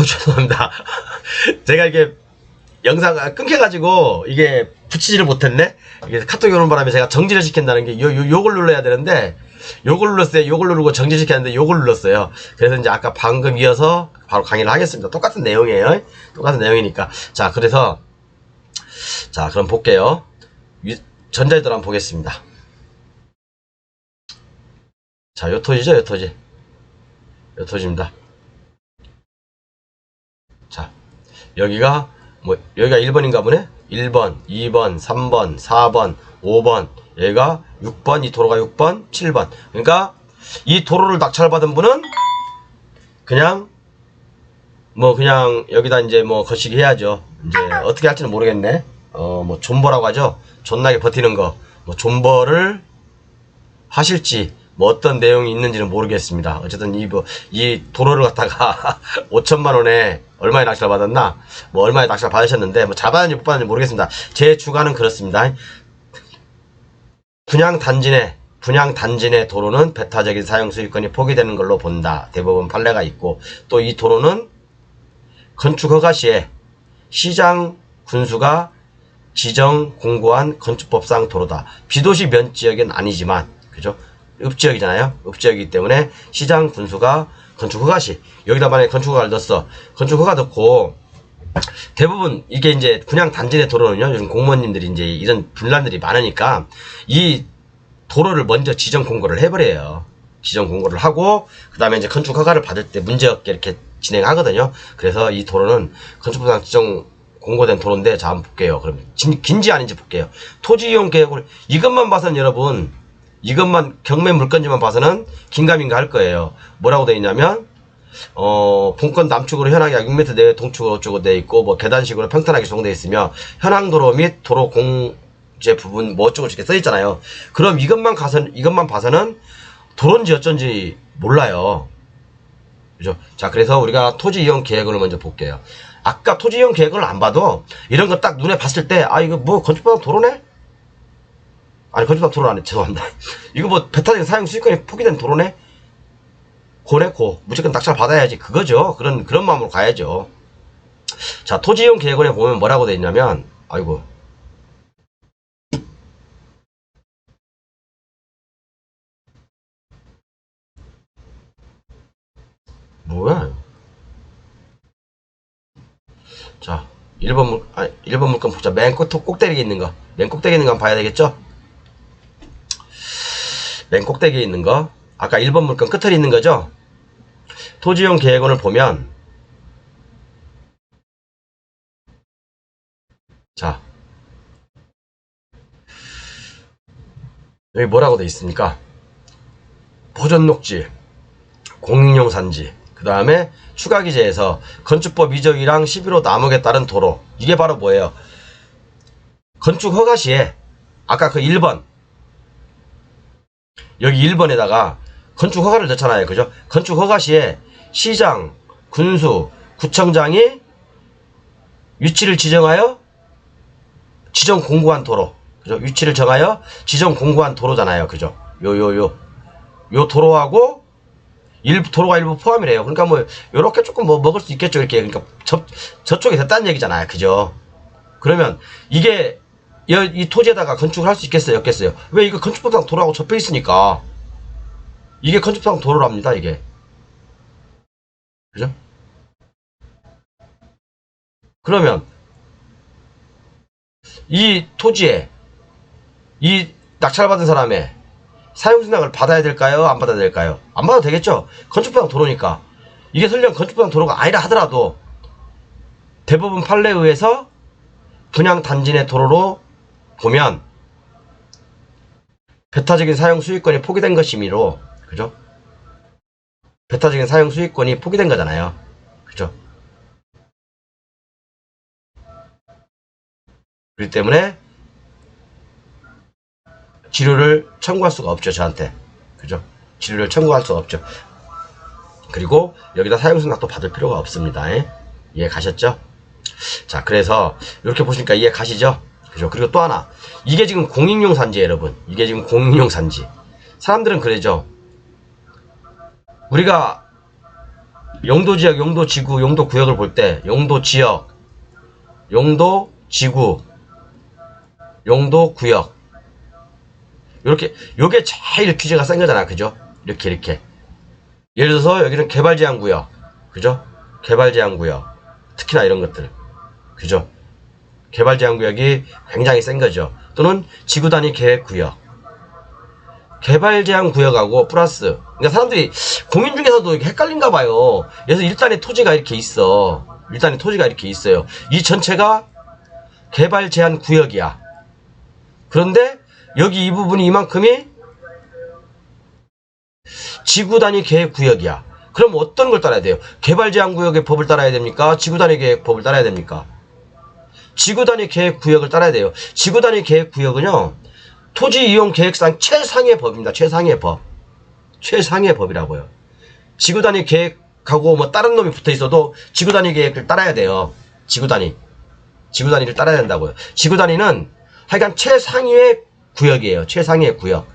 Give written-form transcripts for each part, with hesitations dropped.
죄송합니다. 제가 이게 영상 끊겨가지고 이게 붙이지를 못했네. 이게 카톡이 오는 바람에 제가 정지를 시킨다는 게 요걸 눌러야 되는데 요걸 눌렀어요. 요걸 누르고 정지시켰는데 요걸 눌렀어요. 그래서 이제 아까 방금 이어서 바로 강의를 하겠습니다. 똑같은 내용이에요. 똑같은 내용이니까. 자, 그래서 자, 그럼 볼게요. 전자유도 한번 보겠습니다. 자, 요 토지죠, 요 토지. 요 토지입니다. 자, 여기가 여기가 1번인가 보네? 1번, 2번, 3번, 4번, 5번, 여기가 6번, 이 도로가 6번, 7번. 그러니까 이 도로를 낙찰받은 분은 그냥 그냥 여기다 이제 거시기 해야죠. 이제 어떻게 할지는 모르겠네. 존버라고 하죠. 존나게 버티는 거. 존버를 하실지 어떤 내용이 있는지는 모르겠습니다. 어쨌든 이 도로를 갖다가 5천만 원에 얼마에 낙찰 받았나? 얼마에 낙찰 받으셨는데 잘 받았는지 못 받았는지 모르겠습니다. 제 주관은 그렇습니다. 분양 단지 내 도로는 배타적인 사용 수익권이 포기되는 걸로 본다. 대법원 판례가 있고, 또 이 도로는 건축 허가 시에 시장 군수가 지정 공고한 건축법상 도로다. 비도시 면 지역은 아니지만, 그죠? 읍지역이잖아요. 읍지역이기 때문에 시장 군수가 건축 허가 시, 여기다 만약에 건축 허가를 넣었어. 건축 허가 넣고, 대부분 이게 이제 분양 단지 내 도로는요, 요즘 공무원님들이 이제 이런 분란들이 많으니까 이 도로를 먼저 지정 공고를 해버려요. 지정 공고를 하고 그 다음에 이제 건축 허가를 받을 때 문제없게 이렇게 진행하거든요. 그래서 이 도로는 건축법상 지정 공고된 도로인데, 자 한번 볼게요. 그럼 긴지 아닌지 볼게요. 토지 이용 계획을 이것만 봐서는 여러분, 이것만 경매 물건지만 봐서는 긴가민가 할 거예요. 뭐라고 되어 있냐면 본건 남축으로 현황이 약 6m 내외 동축으로 어쩌고 되어 있고, 계단식으로 평탄하게 조성되어 있으며 현황 도로 및 도로 공제 부분 어쩌고 저쩌고 써 있잖아요. 그럼 이것만 봐서는 도로인지 어쩐지 몰라요. 그죠? 자, 그래서 우리가 토지 이용 계획을 먼저 볼게요. 아까 토지 이용 계획을 안 봐도 이런 거 딱 눈에 봤을 때, 이거 건축법상 도로네? 아니, 건축법상 도로 아니, 죄송합니다. 이거 배타적인 사용 수익권이 포기된 도로네? 무조건 낙찰 받아야지, 그거죠. 그런 마음으로 가야죠. 자, 토지 이용 계획원에 보면 뭐라고 되어 있냐면, 아이고. 뭐야? 자, 1번 물건 보자. 맨 꼭대기에 있는 거. 맨 꼭대기에 있는 거 한번 봐야 되겠죠? 맨 꼭대기에 있는 거. 아까 1번 물건 끝에 있는 거죠? 토지용 계획원을 보면, 자, 여기 뭐라고 되어 있습니까? 보존녹지, 공인용 산지, 그 다음에 추가 기재에서 건축법 2조 1항 11호 남목에 따른 도로. 이게 바로 뭐예요? 건축 허가 시에 아까 그 1번, 여기 1번에다가 건축 허가를 넣잖아요. 그죠? 건축 허가 시에 시장, 군수, 구청장이 위치를 지정하여 지정 공고한 도로. 그죠? 위치를 정하여 지정 공고한 도로잖아요. 그죠? 요 도로하고 도로가 일부 포함이래요. 그러니까 요렇게 조금 먹을 수 있겠죠. 이렇게. 그러니까 저쪽에 됐다는 얘기잖아요. 그죠? 그러면 이게 이 토지에다가 건축을 할 수 있겠어요? 없겠어요? 왜? 이거 건축법상 도로하고 접혀 있으니까. 이게 건축법상 도로랍니다. 이게. 그죠? 그러면 이 토지에 이 낙찰받은 사람의 사용승낙을 받아야 될까요? 안 받아야 될까요? 안 받아도 되겠죠? 건축법상 도로니까. 이게 설령 건축법상 도로가 아니라 하더라도 대법원 판례에 의해서 분양 단지 내 도로로 보면 배타적인 사용 수익권이 포기된 것이므로, 그죠? 배타적인 사용 수익권이 포기된 거잖아요. 그죠? 그렇기 때문에 지료를 청구할 수가 없죠. 저한테. 그죠? 지료를 청구할 수가 없죠. 그리고 여기다 사용승낙도 받을 필요가 없습니다. 이해 가셨죠? 자, 그래서 이렇게 보시니까 이해 가시죠? 그죠? 그리고 또 하나, 이게 지금 공익용 산지예요, 여러분. 이게 지금 공익용 산지. 사람들은 그러죠. 우리가 용도지역, 용도지구, 용도구역을 볼 때 용도지역, 용도지구, 용도구역 요렇게 요게 제일 규제가 센 거잖아. 그죠? 이렇게 예를 들어서 여기는 개발제한구역, 그죠? 개발제한구역 특히나 이런 것들, 그죠? 개발제한구역이 굉장히 센 거죠. 또는 지구단위 계획구역, 개발제한구역하고 플러스, 그러니까 사람들이 공인 중에서도 헷갈린가 봐요. 그래서 일단의 토지가 이렇게 있어. 일단의 토지가 이렇게 있어요. 이 전체가 개발제한구역이야. 그런데 여기 이 부분이 이만큼이 지구단위 계획구역이야. 그럼 어떤 걸 따라야 돼요? 개발제한구역의 법을 따라야 됩니까? 지구단위 계획법을 따라야 됩니까? 지구단위 계획구역을 따라야 돼요. 지구단위 계획구역은요, 토지이용계획상 최상의 법입니다. 최상의 법. 최상의 법이라고요. 지구단위 계획하고 뭐 다른 놈이 붙어 있어도 지구단위 계획을 따라야 돼요. 지구단위를 따라야 된다고요. 지구단위는 하여간 최상위의 구역이에요. 최상위의 구역.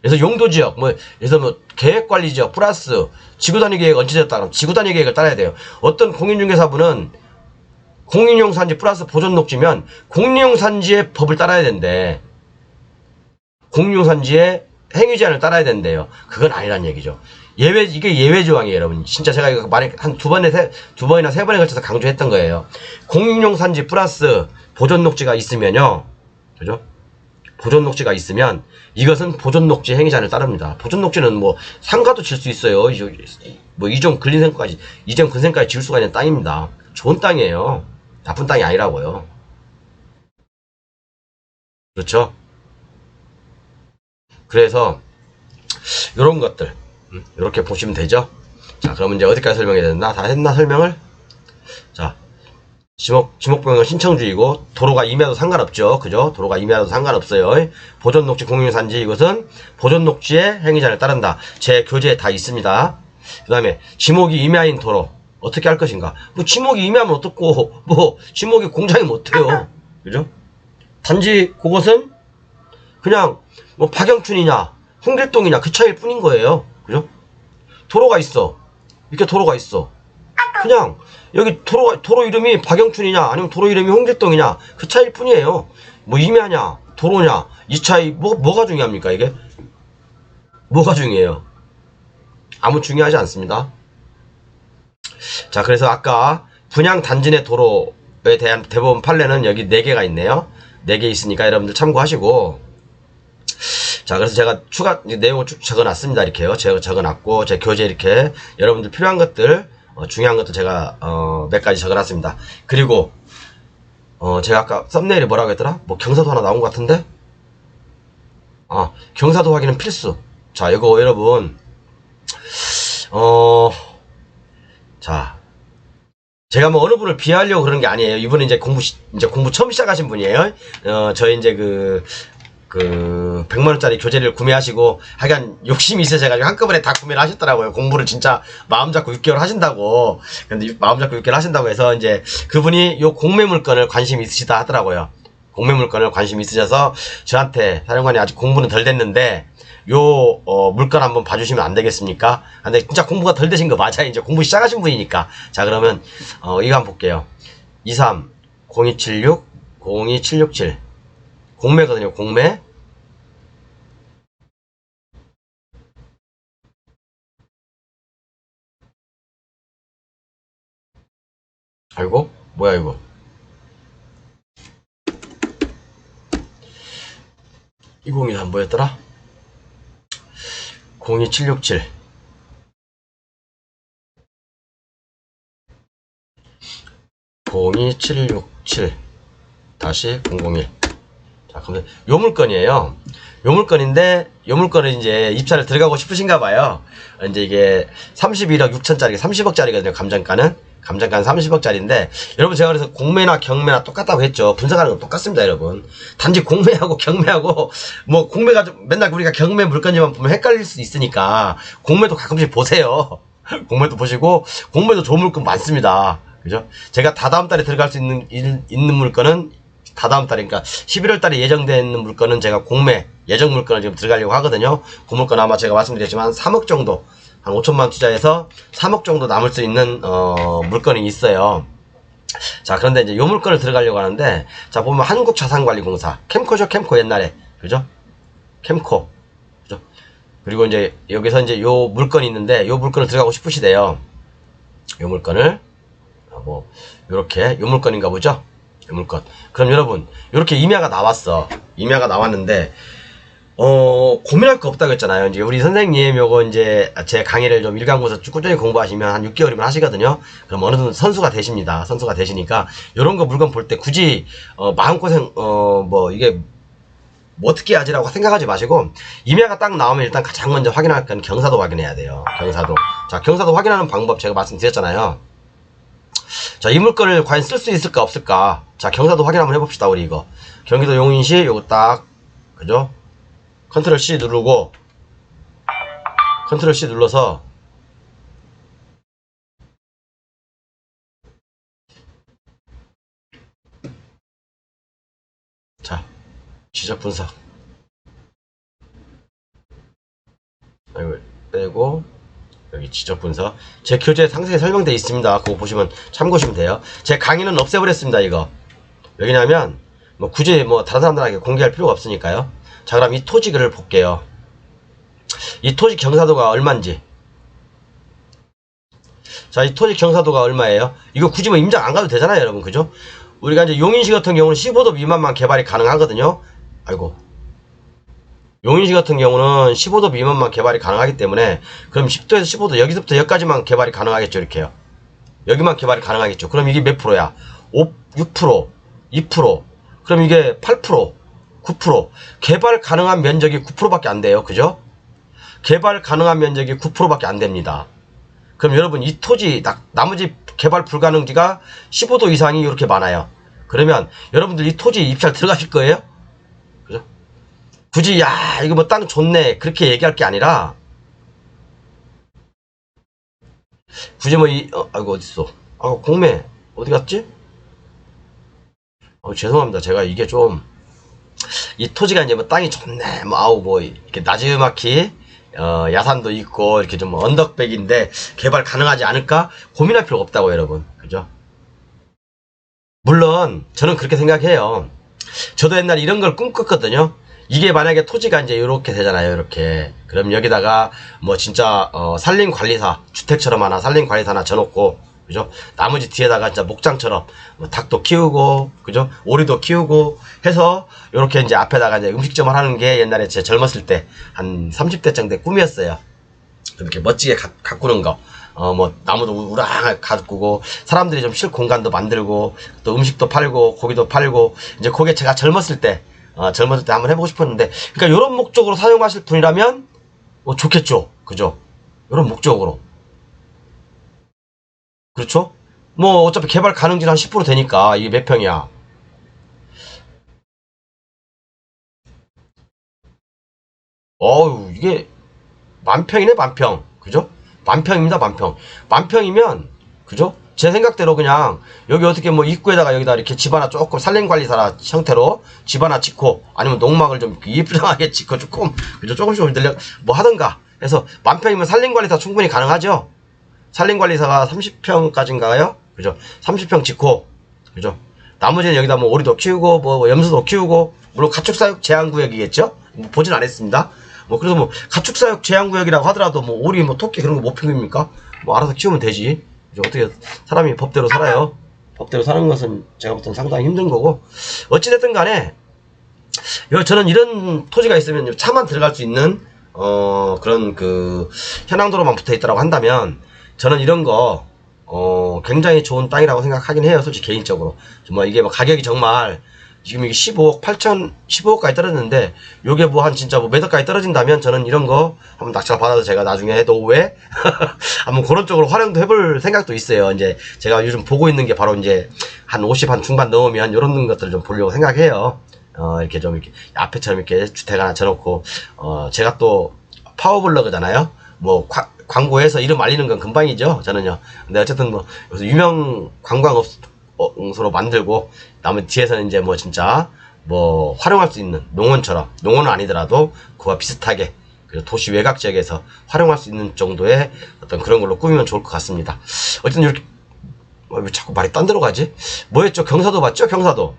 그래서 용도지역, 그래서 계획관리지역 플러스 지구단위 계획 얹혀졌다 그러면 지구단위 계획을 따라야 돼요. 어떤 공인중개사분은 공인용산지 플러스 보존녹지면 공인용산지의 법을 따라야 된대. 공인용산지의 행위제한을 따라야 된대요. 그건 아니란 얘기죠. 이게 예외 조항이에요, 여러분. 진짜 제가 이거 한 두 번이나 세 번에 걸쳐서 강조했던 거예요. 공인용산지 플러스 보존녹지가 있으면요, 그죠? 보존녹지가 있으면 이것은 보존녹지 행위제한을 따릅니다. 보존녹지는 상가도 질 수 있어요. 이종 근생까지 지을 수가 있는 땅입니다. 좋은 땅이에요. 나쁜 땅이 아니라고요. 그렇죠? 그래서 요런 것들 이렇게 보시면 되죠. 자, 그러면 이제 어디까지 설명해야 된다? 다 했나 설명을? 자, 지목변경은 신청주의고 도로가 임야도 상관없죠. 그죠? 도로가 임야도 상관없어요. 보존녹지 공유산지, 이것은 보존녹지의 행위자를 따른다. 제 교재에 다 있습니다. 그 다음에 지목이 임야인 도로 어떻게 할 것인가? 지목이 임야면 어떻고 지목이 공장이면 어때요? 그죠? 단지 그것은 그냥 박영춘이냐 홍길동이냐 그 차이일 뿐인 거예요. 그죠? 도로가 있어. 이렇게 도로가 있어. 그냥 여기 도로 이름이 박영춘이냐 아니면 도로 이름이 홍길동이냐 그 차이일 뿐이에요. 임야냐 도로냐 이 차이 뭐가 중요합니까? 이게 뭐가 중요해요? 아무 중요하지 않습니다. 자, 그래서 아까 분양 단지 내 도로에 대한 대법원 판례는 여기 4개가 있네요. 4개 있으니까 여러분들 참고하시고, 자, 그래서 제가 추가 내용을 쭉 적어놨습니다. 이렇게요. 제가 적어놨고 제 교재 이렇게 여러분들 필요한 것들 중요한 것도 제가 몇 가지 적어놨습니다. 그리고 제가 아까 썸네일이 뭐라고 했더라? 경사도 하나 나온 것 같은데? 경사도 확인은 필수. 자, 이거 여러분 자, 제가 어느 분을 비하하려고 그러는 게 아니에요. 이분은 이제 공부 처음 시작하신 분이에요. 저희 이제 그 100만원짜리 교재를 구매하시고, 하여간 욕심이 있으셔가지고 한꺼번에 다 구매를 하셨더라고요. 공부를 진짜 마음 잡고 6개월 하신다고. 근데 마음 잡고 6개월 하신다고 해서 이제 그분이 요 공매 물건을 관심이 있으시다 하더라고요. 공매 물건을 관심이 있으셔서 저한테 사령관이 아직 공부는 덜 됐는데, 요 물건 한번 봐주시면 안 되겠습니까? 근데 진짜 공부가 덜 되신 거 맞아요. 이제 공부 시작하신 분이니까. 자, 그러면 이거 한번 볼게요. 23 0276 02767 공매거든요. 공매. 아이고 뭐야 이거. 이 공이 한 뭐였더라? 02767 02767 다시 001. 자, 그러면 요 물건이에요. 요 물건인데, 요 물건은 이제 입찰을 들어가고 싶으신가 봐요. 이제 이게 31억 6천짜리 30억짜리거든요. 감정가는 30억짜리인데, 여러분 제가 그래서 공매나 경매나 똑같다고 했죠. 분석하는 건 똑같습니다, 여러분. 단지 공매하고 경매하고 공매가 좀 맨날 우리가 경매 물건지만 보면 헷갈릴 수 있으니까 공매도 가끔씩 보세요. 공매도 보시고, 공매도 좋은 물건 많습니다. 그죠? 제가 다다음 달에 들어갈 수 있는 물건은 다다음 달에, 그러니까 11월 달에 예정되어 있는 물건은 제가 공매 예정 물건을 지금 들어가려고 하거든요. 그 물건 아마 제가 말씀드렸지만 3억 정도 한 5천만 투자해서 3억 정도 남을 수 있는 물건이 있어요. 자, 그런데 이제 요 물건을 들어가려고 하는데, 자, 보면 한국자산관리공사 캠코죠. 캠코 옛날에, 그죠? 캠코, 그죠? 그리고 이제 여기서 이제 요 물건이 있는데, 요 물건을 들어가고 싶으시대요. 요 물건을 뭐 요렇게 요 물건인가 보죠. 요 물건. 그럼 여러분, 요렇게 임야가 나왔어. 임야가 나왔는데 고민할 거 없다고 했잖아요. 이제 우리 선생님 요거 이제 제 강의를 좀 일강고에서 꾸준히 공부하시면 한 6개월이면 하시거든요. 그럼 어느 정도 선수가 되십니다. 선수가 되시니까 요런 거 물건 볼 때 굳이 마음고생 뭐 이게 뭐 어떻게 하지라고 생각하지 마시고, 임야가 딱 나오면 일단 가장 먼저 확인할 건 경사도 확인해야 돼요. 경사도. 자, 경사도 확인하는 방법 제가 말씀드렸잖아요. 자, 이 물건을 과연 쓸 수 있을까 없을까. 자, 경사도 확인 한번 해봅시다. 우리 이거 경기도 용인시 요거 딱, 그죠? 컨트롤 C 누르고, 컨트롤 C 눌러서 자, 지적 분석 이거 빼고, 여기 지적 분석 제 교재에 상세히 설명되어 있습니다. 그거 보시면 참고하시면 돼요. 제 강의는 없애버렸습니다. 이거 왜냐면 뭐 굳이 뭐 다른 사람들에게 공개할 필요가 없으니까요. 자, 그럼 이 토지를 볼게요. 이 토지 경사도가 얼마인지. 자, 이 토지 경사도가 얼마예요? 이거 굳이 뭐 임장 안 가도 되잖아요, 여러분. 그죠? 우리가 이제 용인시 같은 경우는 15도 미만만 개발이 가능하거든요. 아이고. 용인시 같은 경우는 15도 미만만 개발이 가능하기 때문에, 그럼 10도에서 15도, 여기서부터 여기까지만 개발이 가능하겠죠. 이렇게요. 여기만 개발이 가능하겠죠. 그럼 이게 몇 프로야? 6%, 2%, 그럼 이게 8%, 9%. 개발 가능한 면적이 9%밖에 안 돼요. 그죠? 개발 가능한 면적이 9%밖에 안 됩니다. 그럼 여러분, 이 토지, 나머지 개발 불가능지가 15도 이상이 이렇게 많아요. 그러면 여러분들 이 토지 입찰 들어가실 거예요? 그죠? 굳이 야 이거 뭐 땅 좋네 그렇게 얘기할 게 아니라, 굳이 뭐 아이고 어딨어, 공매 어디 갔지? 죄송합니다. 제가 이게 좀, 이 토지가 이제 뭐 땅이 좋네 뭐 아우 뭐 이렇게 나지막히 야산도 있고 이렇게 좀 언덕백인데 개발 가능하지 않을까 고민할 필요가 없다고 여러분. 그죠? 물론 저는 그렇게 생각해요. 저도 옛날에 이런 걸 꿈꿨거든요. 이게 만약에 토지가 이제 이렇게 되잖아요. 이렇게. 그럼 여기다가 뭐 진짜 산림관리사, 주택처럼 하나 산림관리사 하나 져놓고, 그죠? 나머지 뒤에다가 진짜 목장처럼 뭐 닭도 키우고, 그죠? 오리도 키우고 해서 이렇게 이제 앞에다가 이제 음식점을 하는 게 옛날에 제 젊었을 때 한 30대 정도의 꿈이었어요. 이렇게 멋지게 가꾸는 거. 뭐 나무도 우랑하게 가꾸고 사람들이 좀 쉴 공간도 만들고 또 음식도 팔고 고기도 팔고, 이제 그게 제가 젊었을 때 한번 해보고 싶었는데, 그러니까 이런 목적으로 사용하실 분이라면 뭐 좋겠죠. 그죠? 이런 목적으로. 그렇죠? 뭐 어차피 개발 가능지는 한 10% 되니까. 이게 몇 평이야? 어우, 이게 만평이네. 만평. 그죠? 만평입니다. 만평. 만평이면, 그죠? 제 생각대로 그냥 여기 어떻게 뭐 입구에다가 여기다 이렇게 집 하나 조금 산림관리사 형태로 집 하나 짓고, 아니면 농막을 좀 이쁘장하게 짓고 조금, 그죠? 조금씩 늘려 뭐 하던가 해서, 만평이면 산림관리사 충분히 가능하죠. 산림관리사가 30평까지인가요? 그죠? 30평 짓고, 그죠? 나머지는 여기다 뭐 오리도 키우고 뭐 염소도 키우고, 물론 가축사육 제한구역이겠죠? 뭐 보진 않았습니다. 뭐 그래서 뭐 가축사육 제한구역이라고 하더라도 뭐 오리 뭐 토끼 그런 거 못 키웁니까? 뭐 알아서 키우면 되지. 그죠? 어떻게 사람이 법대로 살아요? 법대로 사는 것은 제가 보통 상당히 힘든 거고, 어찌됐든 간에 저는 이런 토지가 있으면 차만 들어갈 수 있는 그런 그 현황도로만 붙어 있다고 한다면, 저는 이런 거 굉장히 좋은 땅이라고 생각하긴 해요. 솔직히 개인적으로. 정말 이게 뭐 가격이 정말 지금 이게 15억 8천 15억까지 떨어졌는데, 요게 뭐 한 진짜 뭐 몇 억까지 떨어진다면 저는 이런 거 한번 낙찰 받아서 제가 나중에 노후에 한번 그런 쪽으로 활용도 해볼 생각도 있어요. 이제 제가 요즘 보고 있는 게 바로 이제 한 50 한 중반 넘으면 이런 것들을 좀 보려고 생각해요. 이렇게 좀 이렇게 앞에처럼 이렇게 주택 하나 쳐놓고, 제가 또 파워블로그잖아요. 뭐 광고해서 이름 알리는 건 금방이죠. 저는요. 근데 어쨌든 뭐 여기서 유명 관광업소로 만들고, 다음에 뒤에서는 이제 뭐 진짜 뭐 활용할 수 있는 농원처럼, 농원은 아니더라도 그와 비슷하게, 그래서 도시 외곽 지역에서 활용할 수 있는 정도의 어떤 그런 걸로 꾸미면 좋을 것 같습니다. 어쨌든 이렇게 왜 자꾸 말이 딴 데로 가지? 뭐였죠? 경사도 봤죠? 경사도.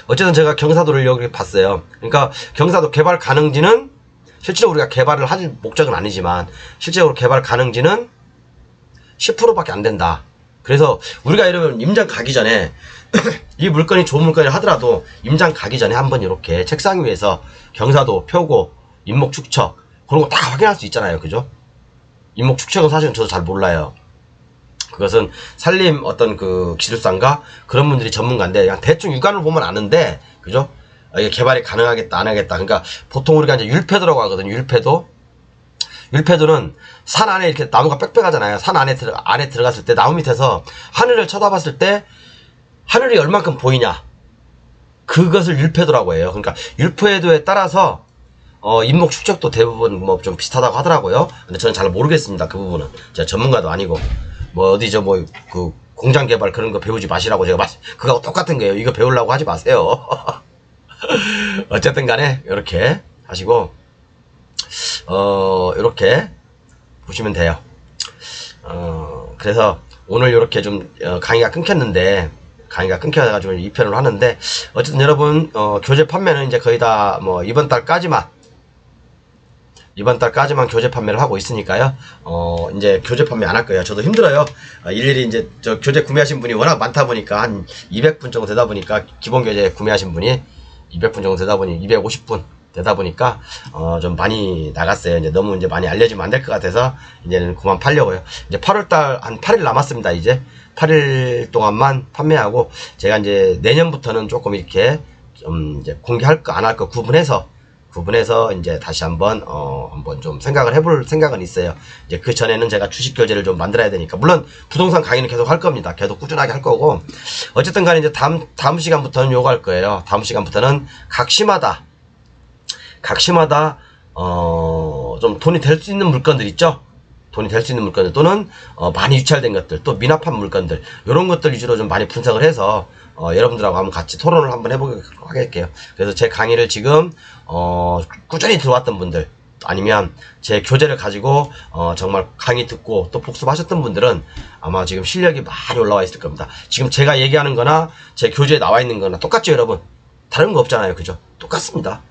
어쨌든 제가 경사도를 여기 봤어요. 그러니까 경사도 개발 가능지는 실제로 우리가 개발을 할 목적은 아니지만 실제로 개발 가능지는 10%밖에 안 된다. 그래서 우리가 이러면 임장 가기 전에 이 물건이 좋은 물건이 하더라도 임장 가기 전에 한번 이렇게 책상 위에서 경사도, 표고, 인목 축척 그런 거 다 확인할 수 있잖아요. 그죠? 인목 축척은 사실은 저도 잘 몰라요. 그것은 산림 어떤 그 기술사인가 그런 분들이 전문가인데 그냥 대충 육안을 보면 아는데 그죠? 이게 개발이 가능하겠다 안 하겠다. 그러니까 보통 우리가 이제 율패도라고 하거든요. 율패도는 산 안에 이렇게 나무가 빽빽하잖아요. 산 안에 들어갔을 때 나무 밑에서 하늘을 쳐다봤을 때 하늘이 얼만큼 보이냐 그것을 율패도라고 해요. 그러니까 율패도에 따라서 인목 축척도 대부분 뭐 좀 비슷하다고 하더라고요. 근데 저는 잘 모르겠습니다. 그 부분은 제가 전문가도 아니고 뭐 어디죠 뭐 그 공장 개발 그런 거 배우지 마시라고 제가 그거하고 똑같은 거예요. 이거 배우려고 하지 마세요. 어쨌든 간에 이렇게 하시고 이렇게 보시면 돼요. 그래서 오늘 이렇게 좀 강의가 끊겼는데 강의가 끊겨가지고 2편으로 하는데 어쨌든 여러분 교재 판매는 이제 거의 다 뭐 이번 달까지만 교재 판매를 하고 있으니까요. 이제 교재 판매 안 할 거예요. 저도 힘들어요. 일일이 이제 저 교재 구매하신 분이 워낙 많다 보니까 한 200분 정도 되다 보니까 기본 교재 구매하신 분이 200분 정도 되다 보니 250분 되다 보니까 좀 많이 나갔어요. 이제 너무 이제 많이 알려주면 안 될 것 같아서 이제는 그만 팔려고요. 이제 8월달 한 8일 남았습니다. 이제 8일 동안만 판매하고 제가 이제 내년부터는 조금 이렇게 좀 이제 공개할 거 안 할 거 구분해서 이제 다시 한번 좀 생각을 해볼 생각은 있어요. 이제 그 전에는 제가 주식 교재를 좀 만들어야 되니까 물론 부동산 강의는 계속 할 겁니다. 계속 꾸준하게 할 거고 어쨌든 간에 이제 다음 시간부터는 요거 할 거예요. 다음 시간부터는 각 시마다 좀 돈이 될 수 있는 물건들 있죠. 돈이 될 수 있는 물건들 또는 많이 유찰된 것들 또 미납한 물건들 이런 것들 위주로 좀 많이 분석을 해서 여러분들하고 한번 같이 토론을 한번 해보도록 할게요. 그래서 제 강의를 지금 꾸준히 들어왔던 분들 아니면 제 교재를 가지고 정말 강의 듣고 또 복습하셨던 분들은 아마 지금 실력이 많이 올라와 있을 겁니다. 지금 제가 얘기하는 거나 제 교재에 나와 있는 거나 똑같죠 여러분? 다른 거 없잖아요. 그죠? 똑같습니다.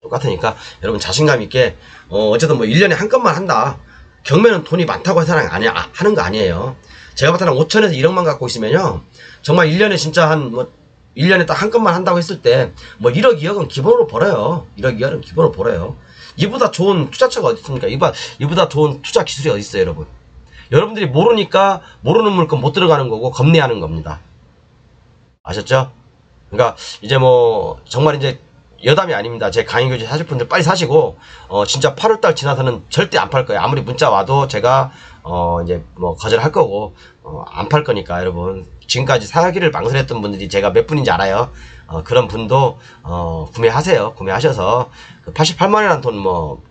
똑같으니까 여러분 자신감 있게 어쨌든 뭐 1년에 한 건만 한다. 경매는 돈이 많다고 해서 하는 거 아니에요. 제가 봤을 때는 5천에서 1억만 갖고 있으면요. 정말 1년에 진짜 1년에 딱 한 건만 한다고 했을 때 뭐 1억, 2억은 기본으로 벌어요. 1억, 2억은 기본으로 벌어요. 이보다 좋은 투자처가 어디 있습니까? 이보다 좋은 투자 기술이 어디 있어요, 여러분? 여러분들이 모르니까 모르는 물건 못 들어가는 거고 겁내하는 겁니다. 아셨죠? 그러니까 이제 뭐 정말 이제 여담이 아닙니다. 제 강의 교재 사실 분들 빨리 사시고 진짜 8월달 지나서는 절대 안 팔 거예요. 아무리 문자 와도 제가 이제 뭐 거절할 거고 안 팔 거니까 여러분 지금까지 사기를 망설였던 분들이 제가 몇 분인지 알아요. 그런 분도 구매하세요. 구매하셔서 그 88만 원이라는 돈 뭐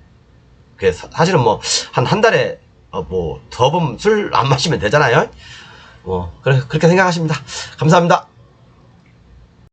사실은 뭐 한 달에 뭐 더 번 술 안 마시면 되잖아요. 그렇게 생각하십니다. 감사합니다.